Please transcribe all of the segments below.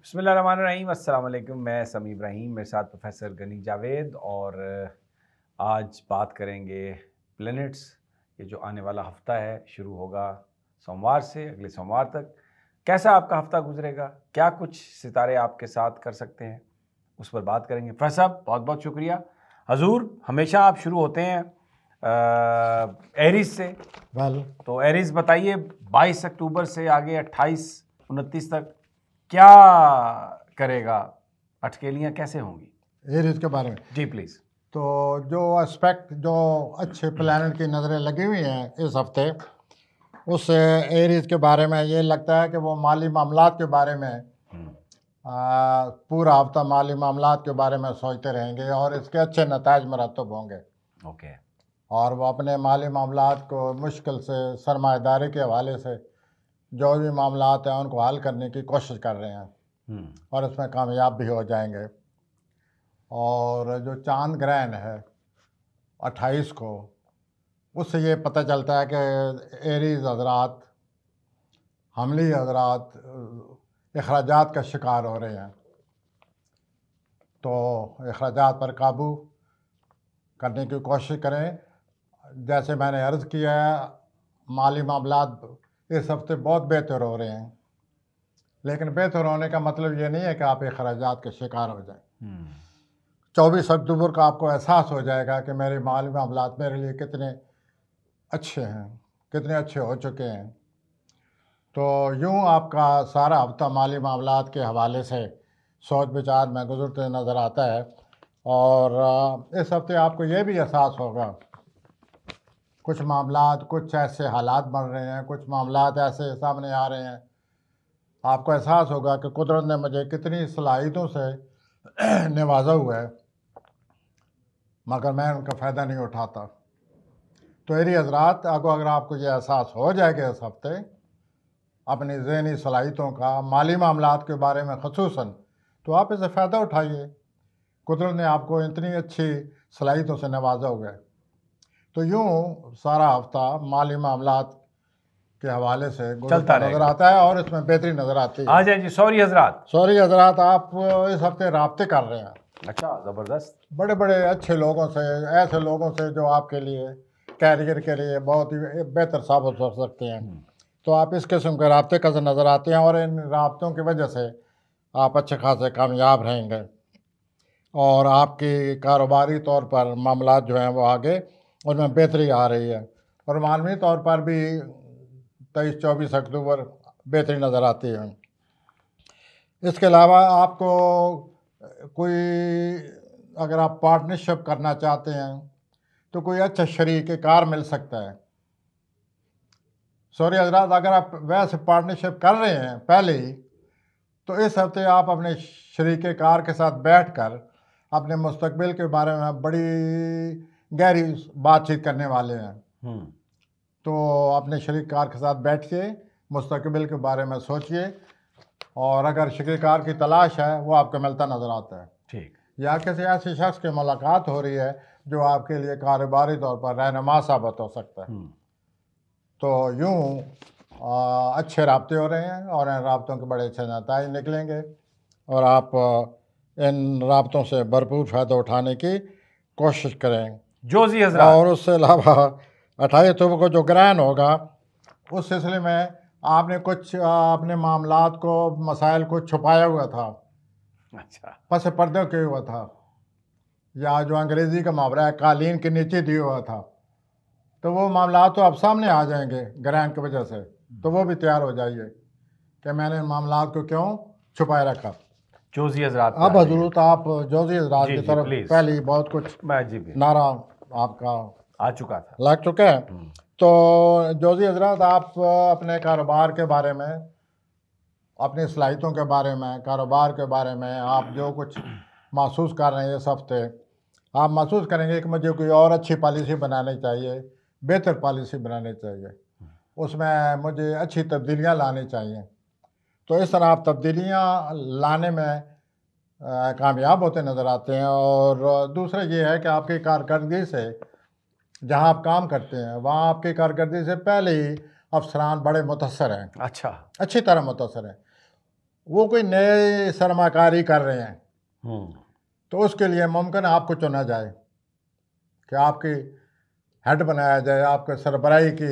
बिस्मिल्लाहिर्रहमानिर्रहीम, अस्सलाम वालेकुम। मैं समी इब्राहिम, मेरे साथ प्रोफेसर गनी जावेद और आज बात करेंगे प्लैनेट्स। ये जो आने वाला हफ्ता है शुरू होगा सोमवार से अगले सोमवार तक। कैसा आपका हफ्ता गुजरेगा, क्या कुछ सितारे आपके साथ कर सकते हैं, उस पर बात करेंगे। प्रोफेसर साहब बहुत बहुत शुक्रिया। हजूर, हमेशा आप शुरू होते हैं एरीज से। तो एरीज बताइए, 22 अक्टूबर से आगे 28-29 तक क्या करेगा, अटकेलियां कैसे होंगी एरीज के बारे में? जी प्लीज़। तो जो एस्पेक्ट, जो अच्छे प्लैनेट की नज़रें लगी हुई हैं इस हफ्ते, उस एरीज के बारे में ये लगता है कि वो माली मामलात के बारे में पूरा हफ्ता माली मामलात के बारे में सोचते रहेंगे और इसके अच्छे नताइज मरतब होंगे। ओके। और वो अपने माली मामलात को मुश्किल से सरमाएदारी के हवाले से जो भी मामलात हैं उनको हल करने की कोशिश कर रहे हैं और इसमें कामयाब भी हो जाएंगे। और जो चांद ग्रहण है 28 को, उससे ये पता चलता है कि एरीज हजरात, हमली हजरात अखराजात का शिकार हो रहे हैं। तो अखराजात पर काबू करने की कोशिश करें। जैसे मैंने अर्ज़ किया है, माली मामलात इस हफ्ते बहुत बेहतर हो रहे हैं, लेकिन बेहतर होने का मतलब ये नहीं है कि आप अखराजात के शिकार हो जाएं। 24 अक्टूबर को आपको एहसास हो जाएगा कि मेरे माली मामलात मेरे लिए कितने अच्छे हैं, कितने अच्छे हो चुके हैं। तो यूँ आपका सारा हफ्ता माली मामलात के हवाले से सोच विचार में गुजरते नज़र आता है। और इस हफ्ते आपको ये भी एहसास होगा, कुछ मामलात, कुछ ऐसे हालात बन रहे हैं, कुछ मामलात ऐसे सामने आ रहे हैं, आपको एहसास होगा कि कुदरत ने मुझे कितनी सलाहियतों से नवाजा हुआ है, मगर मैं उनका फ़ायदा नहीं उठाता। तो एरी हजरात, अगर आपको ये एहसास हो जाएगा इस हफ्ते अपनी ज़हनी सलाहियतों का माली मामलात के बारे में ख़ुसूसन, तो आप इसे फ़ायदा उठाइए। कुदरत ने आपको इतनी अच्छी सलाहियतों से नवाजा हुआ है। तो यूँ सारा हफ्ता माली मामलात के हवाले से गुजरता नज़र आता है और इसमें बेहतरी नज़र आती है। आ जाए जी। सॉरी हजरात, आप इस हफ्ते राब्ते कर रहे हैं। अच्छा, ज़बरदस्त। बड़े बड़े अच्छे लोगों से, ऐसे लोगों से जो आपके लिए कैरियर के लिए बहुत ही बेहतर साबित हो सकते हैं। तो आप इस किस्म के राब्ते का नज़र आते हैं और इन राब्तों की वजह से आप अच्छे खासे कामयाब रहेंगे और आपकी कारोबारी तौर पर मामलात जो हैं वो आगे उनमें बेहतरी आ रही है। और मानवी तौर पर भी 23-24 अक्टूबर बेहतरी नज़र आती है। इसके अलावा आपको कोई, अगर आप पार्टनरशिप करना चाहते हैं तो कोई अच्छा शरीक कार मिल सकता है। सॉरी हजरात, अगर आप वैसे पार्टनरशिप कर रहे हैं पहले ही, तो इस हफ्ते आप अपने शरीक कार के साथ बैठकर अपने मुस्तकबिल के बारे में बड़ी गहरी बातचीत करने वाले हैं। तो अपने शरीक कार के साथ बैठिए, मुस्तकबिल के बारे में सोचिए, और अगर शरीक कार की तलाश है वो आपको मिलता नज़र आता है। ठीक। या किसी ऐसे शख्स की मुलाकात हो रही है जो आपके लिए कारोबारी तौर पर रहनुमा साबित हो सकता है। तो यूँ अच्छे राब्ते हो रहे हैं और इन राब्तों के बड़े अच्छे नतीजे निकलेंगे और आप इन राब्तों से भरपूर फ़ायदा उठाने की कोशिश करें। जोजी हज़रात, और उससे अलावा 28 अक्टूबर को जो ग्रहण होगा, उस सिलसिले में आपने कुछ अपने मामलात को, मसाइल को छुपाया हुआ था, अच्छा, पस पर्दे किया हुआ था, या जो अंग्रेज़ी का मुहावरा है कालीन के नीचे दिया हुआ था, तो वो मामलात तो अब सामने आ जाएंगे ग्रहण की वजह से। तो वो भी तैयार हो जाइए कि मैंने मामलात को क्यों छुपाए रखा। जोजी हज़रात, अब हजरत आप जोजी हज़रात की तरफ पहले ही बहुत कुछ नारा आपका आ चुका था, लग चुका है। तो जोजी हज़रात, आप अपने कारोबार के बारे में, अपनी सलाहियतों के बारे में, कारोबार के बारे में आप जो कुछ महसूस कर रहे हैं इस हफ्ते, आप महसूस करेंगे कि मुझे कोई और अच्छी पॉलिसी बनानी चाहिए, बेहतर पॉलिसी बनानी चाहिए, उसमें मुझे अच्छी तब्दीलियाँ लानी चाहिए। तो इस तरह आप तब्दीलियाँ लाने में कामयाब होते नज़र आते हैं। और दूसरा ये है कि आपकी कारकर्दगी से, जहाँ आप काम करते हैं वहाँ आपकी कारकर्दगी से पहले ही अफसरान बड़े मुतासर हैं। अच्छा, अच्छी तरह मुतासर हैं। वो कोई नए सरमाकारी कर रहे हैं, तो उसके लिए मुमकिन आपको चुना जाए कि आपकी हेड बनाया जाए, आपके सरबराही की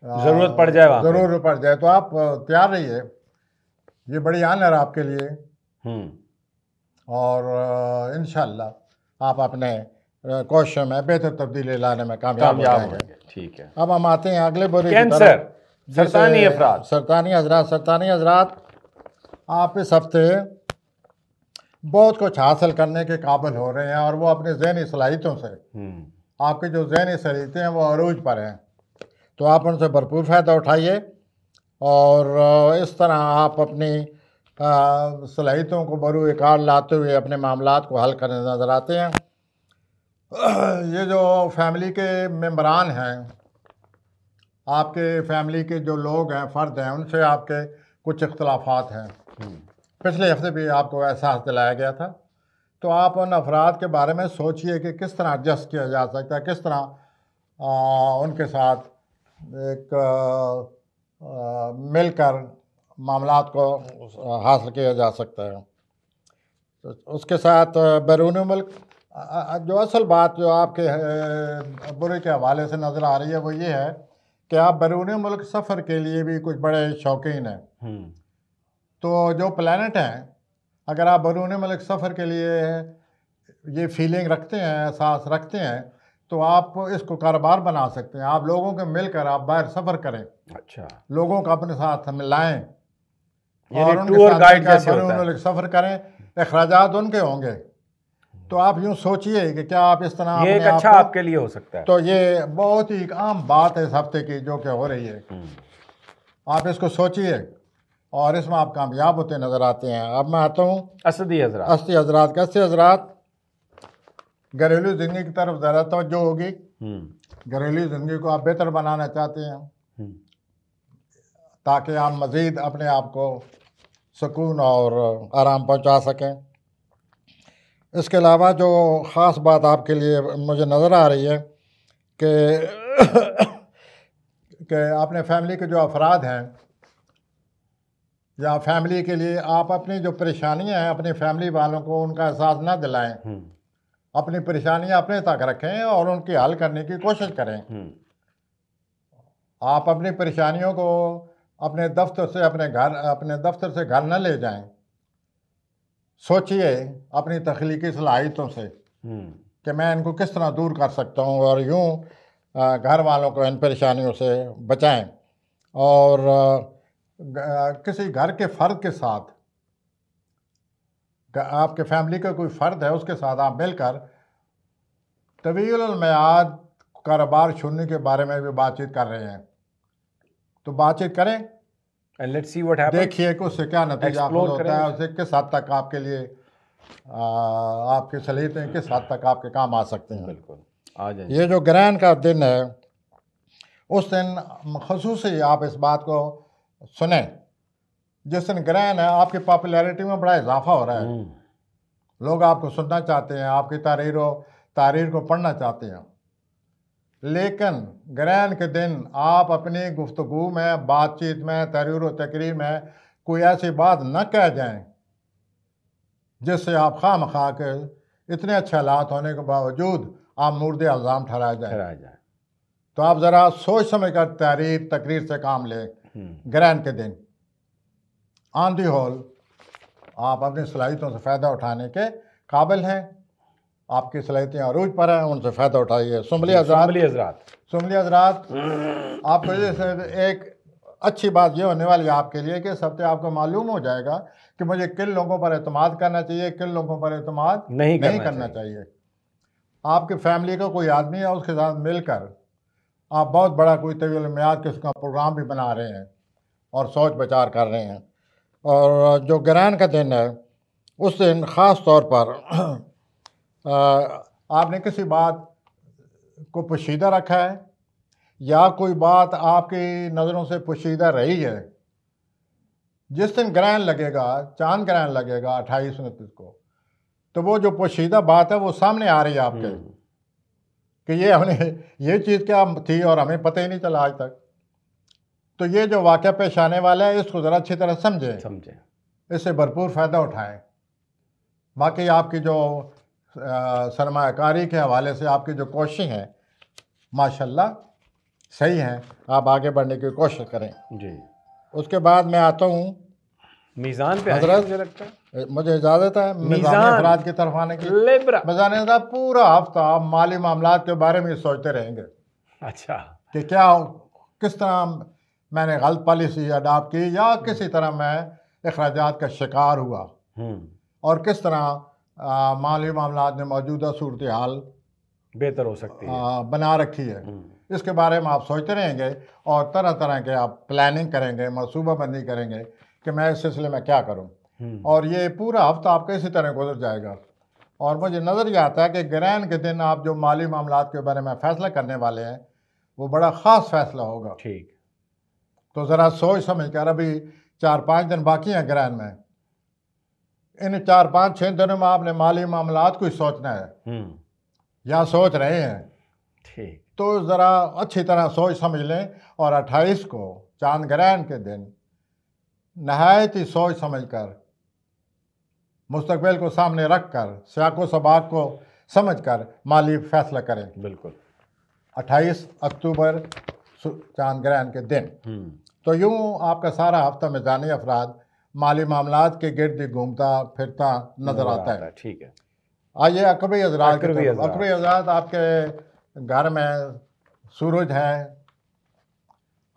ज़रूरत पड़ जाए, ज़रूरत पड़ जाए, तो आप तैयार रहिए। ये बड़ी आनर आपके लिए। और इंशाअल्लाह आप अपने कोशिशों में बेहतर तब्दीली लाने में कामयाब हो जाएंगे। ठीक है। अब हम आते हैं अगले बुरे की कैंसर, तरफ। सरतानी अफराद। सरतानी हजरात, आप इस हफ्ते बहुत कुछ हासिल करने के काबिल हो रहे हैं और वो अपनी ज़हनी सलाहियतों से, आपकी जो ज़हनी सलाहियतें हैं वो अरूज पर हैं, तो आप उनसे भरपूर फ़ायदा उठाइए और इस तरह आप अपनी सलाहियतों को बरूए कार लाते हुए अपने मामलात को हल करने नज़र आते हैं। ये जो फैमिली के मेंबरान हैं, आपके फैमिली के जो लोग हैं, फ़र्द हैं, उनसे आपके कुछ इख्तलाफात हैं। पिछले हफ्ते भी आपको एहसास दिलाया गया था। तो आप उन अफराद के बारे में सोचिए कि किस तरह एडजस्ट किया जा सकता है, किस तरह उनके साथ एक मिलकर मामलात को हासिल किया जा सकता है। तो उसके साथ बैरून मुल्क जो असल बात जो आपके बुरे के हवाले से नज़र आ रही है वो ये है कि आप बैरून मुल्क सफ़र के लिए भी कुछ बड़े शौकीन हैं। तो जो प्लैनेट हैं, अगर आप बैरून मुल्क सफ़र के लिए ये फीलिंग रखते हैं, एहसास रखते हैं, तो आप इसको कारोबार बना सकते हैं। आप लोगों के मिलकर आप बाहर सफ़र करें, अच्छा, लोगों को अपने साथ मिलाएं और उनके साथ बैरून मुल्क सफ़र करें। अखराजात उनके होंगे, तो आप यूँ सोचिए कि क्या आप इस तरह ये एक अच्छा आपके लिए हो सकता है। तो ये बहुत ही आम बात है इस हफ्ते की जो कि हो रही है। आप इसको सोचिए और इसमें आप कामयाब होते नज़र आते हैं। अब मैं आता हूँ अस्दी हजरात। घरेलू ज़िंदगी की तरफ ज़्यादा तवज्जो होगी। घरेलू ज़िंदगी को आप बेहतर बनाना चाहते हैं ताकि आप मज़ीद अपने आप को सुकून और आराम पहुँचा सकें। इसके अलावा जो ख़ास बात आपके लिए मुझे नज़र आ रही है कि अपने फैमिली के जो अफराद हैं या फैमिली के लिए आप अपनी जो परेशानियां हैं अपनी फैमिली वालों को उनका एहसास ना दिलाएं। अपनी परेशानियां अपने तक रखें और उनकी हल करने की कोशिश करें। आप अपनी परेशानियों को अपने दफ्तर से घर न ले जाएं। सोचिए अपनी तख्लीकी सलाहियतों से कि मैं इनको किस तरह दूर कर सकता हूँ और यूँ घर वालों को इन परेशानियों से बचाएं। और किसी घर के फ़र्द के साथ, आपके फैमिली का कोई फ़र्द है उसके साथ आप मिलकर तवील मियाद कारोबार छोड़ने के बारे में भी बातचीत कर रहे हैं, तो बातचीत करें and let's see what happens। देखिए कि उससे क्या नतीजा होता है, उससे किस हद तक आपके लिए आपकी सलीतें किस हद तक आपके काम आ सकते हैं। बिल्कुल आ जाए। ये जो ग्रहण का दिन है उस दिन ख़ुसूसी आप इस बात को सुने, जिस दिन ग्रहण है आपकी पॉपुलैरिटी में बड़ा इजाफा हो रहा है। लोग आपको सुनना चाहते हैं, आपकी तारीर को पढ़ना चाहते हैं। लेकिन ग्रहण के दिन आप अपनी गुफ्तगू में, बातचीत में, तहरीर व तकरीर में कोई ऐसी बात न कह जाएं जिससे आप खामखा के इतने अच्छे हालात होने के बावजूद आप मुर्द इल्ज़ाम ठहराए जाए। तो आप ज़रा सोच समझ कर तकरीर से काम लें। ग्रहण के दिन ऑन दी होल आप अपनी सलाहियतों से फ़ायदा उठाने के काबिल हैं। आपकी सलाहियतें अरूज पर हैं, उनसे फ़ायदा उठाइए। सुमली हज़रात, आपको एक अच्छी बात ये होने वाली है आपके लिए कि इस हफ्ते आपको मालूम हो जाएगा कि मुझे किन लोगों पर एतमाद करना चाहिए, किन लोगों पर एतमाद नहीं करना चाहिए। आपकी फैमिली का कोई आदमी है, उसके साथ मिलकर आप बहुत बड़ा कोई तवील मियाद किस्म का प्रोग्राम भी बना रहे हैं और सोच विचार कर रहे हैं। और जो ग्रहण का दिन है उस दिन ख़ास तौर पर आपने किसी बात को पोशीदा रखा है या कोई बात आपकी नज़रों से पोशीदा रही है। जिस दिन ग्रहण लगेगा, चांद ग्रहण लगेगा 28-29 को, तो वो जो पोशीदा बात है वो सामने आ रही है आपके कि ये चीज़ क्या थी और हमें पता ही नहीं चला आज तक। तो ये जो वाक़या पेश आने वाला है इसको ज़रा अच्छी तरह समझें। इससे भरपूर फ़ायदा उठाएं। बाकी आपकी जो सरमायाकारी के हवाले से आपकी जो कोशिश है माशाल्लाह सही हैं, आप आगे बढ़ने की कोशिश करें जी। उसके बाद मैं आता हूँ मीज़ान पे हजरत, मुझे लगता है मुझे इजाज़त है मीज़ानी अफराद की तरफ आने की। मीज़ानी साहब पूरा हफ्ता आप माली मामलात के बारे में सोचते रहेंगे। अच्छा, कि क्या किस तरह मैंने गलत पॉलिसी अडॉप्ट की या किसी तरह मैं अखराजात का शिकार हुआ और किस तरह माली मामलात में मौजूदा सूरत हाल बेहतर हो सकती है, बना रखी है। इसके बारे में आप सोचते रहेंगे और तरह तरह के आप प्लानिंग करेंगे, मनसूबाबंदी करेंगे कि मैं इस सिलसिले में क्या करूं। और ये पूरा हफ्ता आपका इसी तरह गुजर जाएगा। और मुझे नज़र ये आता है कि ग्रहण के दिन आप जो माली मामलात के बारे में फ़ैसला करने वाले हैं वो बड़ा ख़ास फ़ैसला होगा। ठीक, तो ज़रा सोच समझ कर, अभी 4-5 दिन बाकी हैं ग्रहण में, इन 4-5-6 दिनों में आपने माली मामलात को ही सोचना है या सोच रहे हैं। ठीक, तो ज़रा अच्छी तरह सोच समझ लें और 28 को चांद ग्रहण के दिन नहायत ही सोच समझकर, मुस्तकबिल को सामने रख कर, सियाको सबाक को समझ कर माली फैसला करें। बिल्कुल, 28 अक्टूबर चांद ग्रहण के दिन। तो यूँ आपका सारा हफ्ता मीज़ानी अफराद माली मामलात के गिर्द घूमता फिरता नज़र आता है। ठीक है, आइए अकबरी हज़रात की तरफ। अकबरी हज़रात, आपके घर में सूरज है,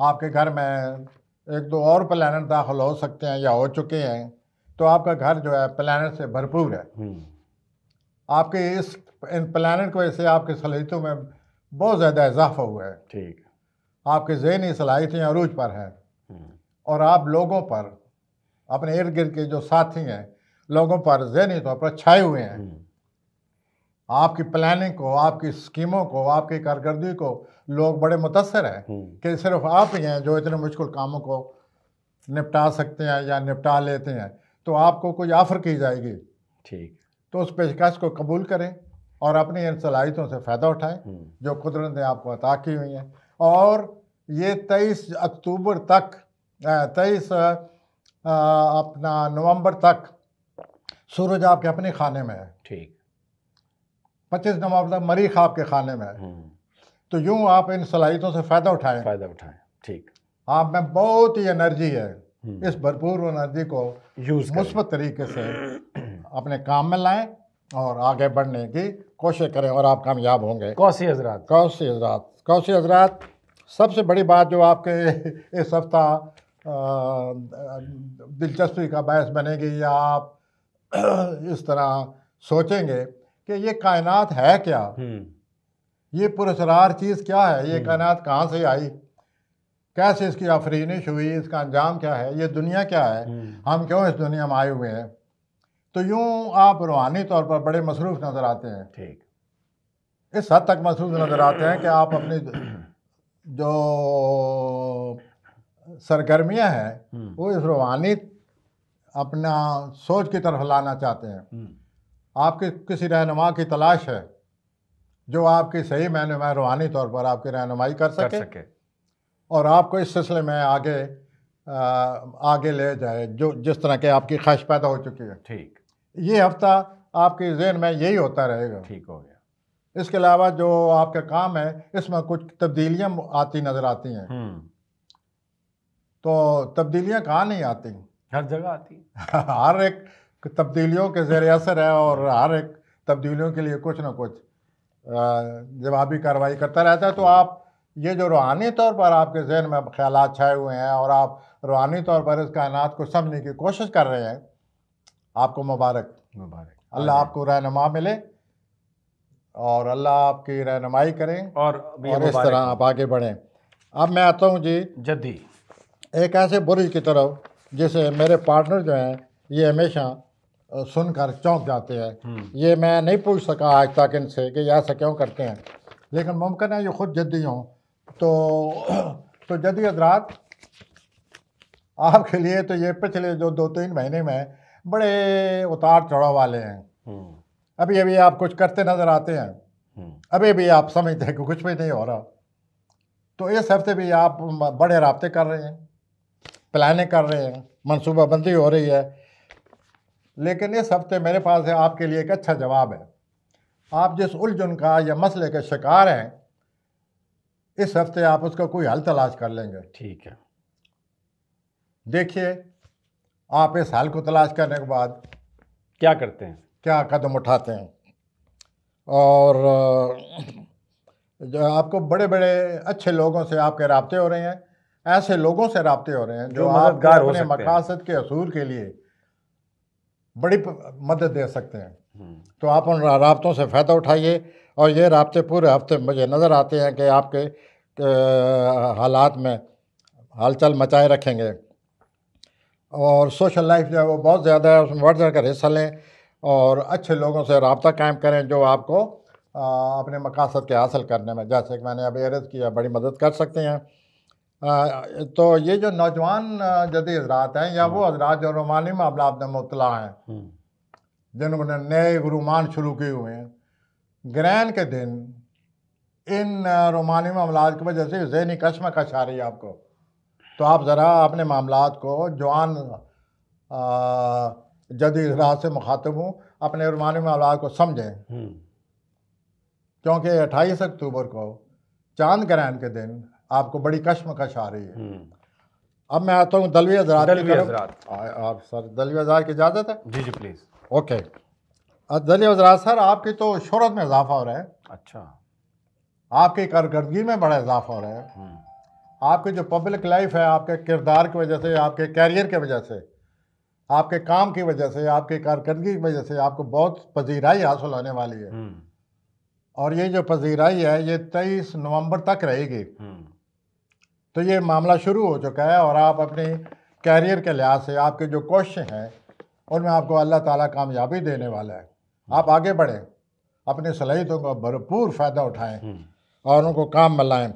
आपके घर में एक दो और प्लैनेट दाखिल हो सकते हैं या हो चुके हैं, तो आपका घर जो है प्लैनेट से भरपूर है। आपके इन प्लैनेट की वजह से आपकी सलाहियतों में बहुत ज़्यादा इजाफा हुआ है। ठीक, आपकी ज़हनी सलाहियतें अरूज पर हैं और आप लोगों पर, अपने इर्द गिर्द के जो साथी हैं, लोगों पर ज़हनी तौर पर छाए हुए हैं। आपकी प्लानिंग को, आपकी स्कीमों को, आपकी कारकर्दगी को लोग बड़े मुतसर हैं कि सिर्फ आप ही हैं जो इतने मुश्किल कामों को निपटा सकते हैं या निपटा लेते हैं। तो आपको कोई ऑफ़र की जाएगी, ठीक, तो उस पेशकश को कबूल करें और अपनी इन सलाहियतों से फ़ायदा उठाएं जो कुदरत ने आपको अता की हुई हैं। और ये 23 अक्टूबर तक, 23 अपना नवंबर तक सूरज आपके अपने खाने में है। ठीक, 25 नवंबर तक मरीख आपके खाने में है। तो यूँ आप इन सलाहियतों से फ़ायदा उठाएं। ठीक, आप में बहुत ही एनर्जी है, इस भरपूर एनर्जी को मुस्बत तरीके से अपने काम में लाएं और आगे बढ़ने की कोशिश करें और आप कामयाब होंगे। कौसी हज़रात, सबसे बड़ी बात जो आपके इस हफ्ता दिलचस्पी का बायस बनेगी या आप इस तरह सोचेंगे कि ये कायनात है क्या, ये पुरस्कार चीज़ क्या है, ये कायनात कहाँ से आई, कैसे इसकी आफरीनिश हुई, इसका अंजाम क्या है, ये दुनिया क्या है, हम क्यों इस दुनिया में आए हुए हैं। तो यूँ आप रूहानी तौर पर बड़े मसरूफ़ नज़र आते हैं। ठीक, इस हद तक मसरूफ़ नज़र आते हैं कि आप अपनी जो सरगर्मियाँ हैं वो इस रूहानी अपना सोच की तरफ लाना चाहते हैं। आपकी किसी रहनुमा की तलाश है जो आपकी सही मायने में रूहानी तौर पर आपकी रहनुमाई कर सके और आपको इस सिलसिले में आगे ले जाए, जो जिस तरह के आपकी ख्वाहिश पैदा हो चुकी है। ठीक, ये हफ्ता आपके ज़हन में यही होता रहेगा। ठीक हो गया। इसके अलावा जो आपका काम है इसमें कुछ तब्दीलियाँ आती नज़र आती हैं। तो तब्दीलियाँ कहाँ नहीं आती, हर जगह आती हर एक तब्दीलियों के ज़ेर असर है और हर एक तब्दीलियों के लिए कुछ ना कुछ जवाबी कार्रवाई करता रहता है। तो आप ये जो रूहानी तौर पर आपके जहन में ख्यालात छाए हुए हैं और आप रूहानी तौर पर इस कायनात को समझने की कोशिश कर रहे हैं, आपको मुबारक। अल्लाह आपको रहनुमा मिले और अल्लाह आपकी रहनुमाई करें और इस तरह आप आगे बढ़ें। अब मैं आता हूँ जी जद्दी एक ऐसे बुरुज की तरफ जिसे मेरे पार्टनर जो हैं ये हमेशा सुनकर चौंक जाते हैं। ये मैं नहीं पूछ सका आज तक इनसे कि ऐसा क्यों करते हैं, लेकिन मुमकिन है ये ख़ुद जद्दी हों। तो जद्दी हज़रात, आपके लिए तो ये पिछले जो 2-3 महीने में बड़े उतार चढ़ाव वाले हैं। अभी अभी आप कुछ करते नज़र आते हैं, अभी भी आप समझते हैं कि कुछ भी नहीं हो रहा। तो इस हफ्ते भी आप बड़े राब्ते कर रहे हैं, प्लानिंग कर रहे हैं, मनसूबाबंदी हो रही है। लेकिन इस हफ्ते मेरे पास है आपके लिए एक अच्छा जवाब है। आप जिस उलझन का या मसले के शिकार हैं, इस हफ्ते आप उसका कोई हल तलाश कर लेंगे। ठीक है। देखिए, आप इस हल को तलाश करने के बाद क्या करते हैं, क्या कदम उठाते हैं। और जो आपको बड़े बड़े अच्छे लोगों से आपके राब्ते हो रहे हैं, ऐसे लोगों से राब्ते हो रहे हैं जो आपको अपने मकासद के असूल के लिए बड़ी मदद दे सकते हैं। तो आप उन राब्तों से फ़ायदा उठाइए। और ये राब्ते पूरे हफ्ते मुझे नज़र आते हैं कि आपके हालात में हलचल मचाए रखेंगे। और सोशल लाइफ जो है वो बहुत ज़्यादा है, उसमें बढ़ चढ़ कर हिस्सा लें और अच्छे लोगों से राब्ता कायम करें जो आपको अपने मकासद के हासिल करने में, जैसे कि मैंने अभी अर्ज़ किया, बड़ी मदद कर सकते हैं। तो ये जो नौजवान जदीद हज़रात हैं या वो हज़रात जो रोमानी मामलात में मुब्तला हैं, जिन्होंने नए गुरुमान शुरू किए हुए हैं, ग्रहण के दिन इन रोमानी मामलात की वजह से ज़हनी कशमकश आ रही है आपको। तो आप ज़रा अपने मामलात को जवान जदीद हज़रात से मुखातिब हूँ, अपने रोमानी मामलात को समझें, क्योंकि 28 अक्टूबर को चांद ग्रहण के दिन आपको बड़ी कशमकश आ रही है। अब मैं आता हूँ दलवी हज़रात की तरफ। आप सर दलवी हज़रात की इजाज़त है? जी जी please. Okay. Dalvi Hazrat sir, आपकी तो शोहरत में इजाफा हो रहा है। अच्छा। आपकी कारकर्दगी में बड़ा इजाफा हो रहा है। आपकी जो पब्लिक लाइफ है, आपके किरदार की वजह से, आपके कैरियर की वजह से, आपके काम की वजह से, आपकी कारकर्दगी की वजह से आपको बहुत पजीराई हासिल होने वाली है। और ये जो पजीराई है ये 23 नवंबर तक रहेगी। तो ये मामला शुरू हो चुका है और आप अपनी कैरियर के लिहाज से आपके जो कोशिशें हैं उनमें आपको अल्लाह ताला कामयाबी देने वाला है। आप आगे बढ़ें, अपनी सलाहियतों का भरपूर फ़ायदा उठाएं और उनको काम में लाएं।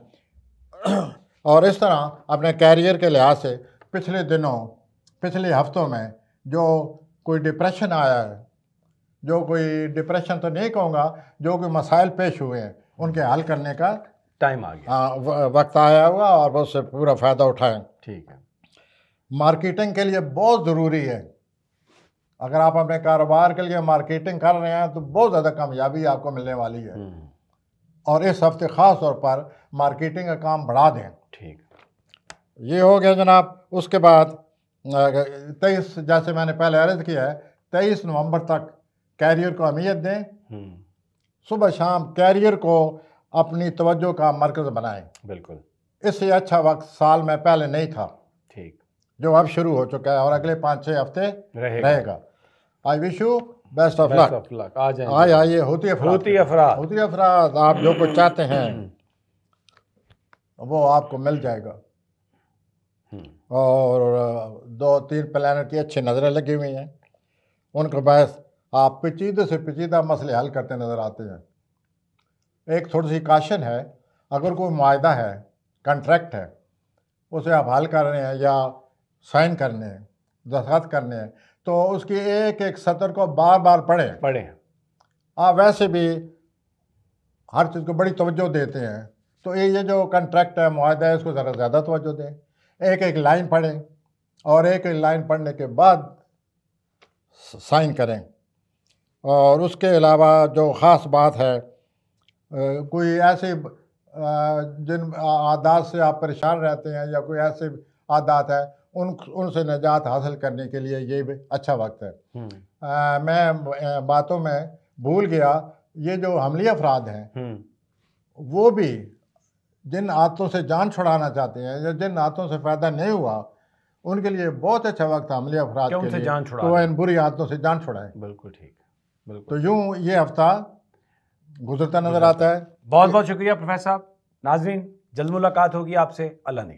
और इस तरह अपने कैरियर के लिहाज से पिछले हफ्तों में जो कोई डिप्रेशन आया है, जो कोई डिप्रेशन तो नहीं कहूँगा, जो कोई मसाइल पेश हुए हैं उनके हल करने का टाइम आ गया, वक्त आया हुआ और उससे पूरा फ़ायदा उठाएं। ठीक है। मार्केटिंग के लिए बहुत ज़रूरी है। अगर आप अपने कारोबार के लिए मार्केटिंग कर रहे हैं तो बहुत ज़्यादा कामयाबी आपको मिलने वाली है। और इस हफ्ते ख़ास तौर पर मार्केटिंग का काम बढ़ा दें। ठीक, ये हो गया जनाब। उसके बाद 23, जैसे मैंने पहले अर्ज़ किया है, 23 नवंबर तक कैरियर को अहमियत दें। सुबह शाम कैरियर को अपनी तवज्जो का मरकज़ बनाएं। बिल्कुल। इससे अच्छा वक्त साल में पहले नहीं था। ठीक। जो अब शुरू हो चुका है और अगले 5-6 हफ्ते रहेगा। I wish you best of luck. आइए होती अफराद, आप जो कुछ चाहते हैं वो आपको मिल जाएगा। और 2-3 प्लानट की अच्छी नज़रें लगी हुई हैं, उनके बहस आप पेचीदे से पेचीदा मसले हल करते नज़र आते हैं। एक थोड़ी सी काशन है, अगर कोई मुआहदा है, कॉन्ट्रैक्ट है, उसे आप हल कर रहे हैं या साइन करने हैं, दस्तखत करने हैं, तो उसकी एक एक सतर को बार बार पढ़ें। आप वैसे भी हर चीज़ को बड़ी तवज्जो देते हैं, तो ये जो कॉन्ट्रैक्ट है, मुआहदा है, इसको ज़रा ज़्यादा तवज्जो दें। एक एक लाइन पढ़ें और एक एक लाइन पढ़ने के बाद साइन करें। और उसके अलावा जो ख़ास बात है, कोई ऐसे जिन आदात से आप परेशान रहते हैं या कोई ऐसे आदात है उनसे निजात हासिल करने के लिए ये भी अच्छा वक्त है। मैं बातों में भूल गया, ये जो हमली अफराद हैं वो भी जिन आदतों से जान छुड़ाना चाहते हैं या जिन आदतों से फ़ायदा नहीं हुआ, उनके लिए बहुत अच्छा वक्त है हमली अफराद के लिए, तो वह इन बुरी आदतों से जान छुड़ाएं। बिल्कुल ठीक, बिल्कुल। तो यूँ ये हफ्ता गुजरता नज़र आता है। बहुत बहुत शुक्रिया प्रोफेसर साहब। नाज़रीन, जल्द मुलाकात होगी आपसे। अल्लाह ने